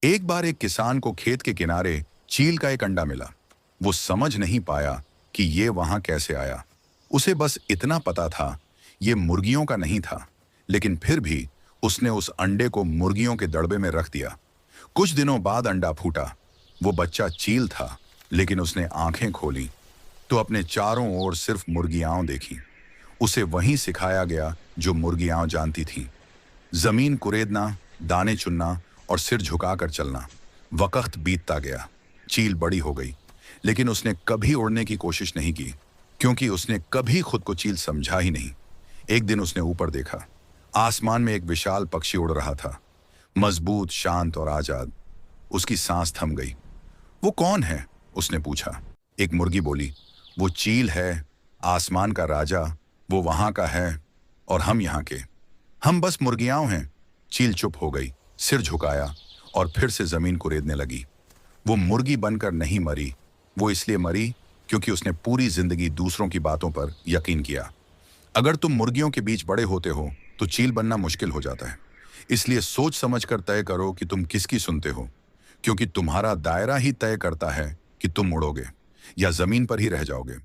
एक बार एक किसान को खेत के किनारे चील का एक अंडा मिला। वो समझ नहीं पाया कि ये वहां कैसे आया। उसे बस इतना पता था, ये मुर्गियों का नहीं था। लेकिन फिर भी उसने उस अंडे को मुर्गियों के दड़बे में रख दिया। कुछ दिनों बाद अंडा फूटा। वो बच्चा चील था, लेकिन उसने आंखें खोली तो अपने चारों ओर सिर्फ मुर्गियां देखी। उसे वहीं सिखाया गया जो मुर्गियां जानती थीं। जमीन कुरेदना, दाने चुनना और सिर झुकाकर चलना। वक्त बीतता गया। चील बड़ी हो गई, लेकिन उसने कभी उड़ने की कोशिश नहीं की, क्योंकि उसने कभी खुद को चील समझा ही नहीं। एक दिन उसने ऊपर देखा। आसमान में एक विशाल पक्षी उड़ रहा था, मजबूत, शांत और आजाद। उसकी सांस थम गई। वो कौन है? उसने पूछा। एक मुर्गी बोली, वो चील है, आसमान का राजा। वो वहां का है और हम यहाँ के। हम बस मुर्गियां हैं। चील चुप हो गई, सिर झुकाया और फिर से जमीन कुरेदने लगी। वो मुर्गी बनकर नहीं मरी। वो इसलिए मरी क्योंकि उसने पूरी जिंदगी दूसरों की बातों पर यकीन किया। अगर तुम मुर्गियों के बीच बड़े होते हो तो चील बनना मुश्किल हो जाता है। इसलिए सोच समझ कर तय करो कि तुम किसकी सुनते हो, क्योंकि तुम्हारा दायरा ही तय करता है कि तुम उड़ोगे या जमीन पर ही रह जाओगे।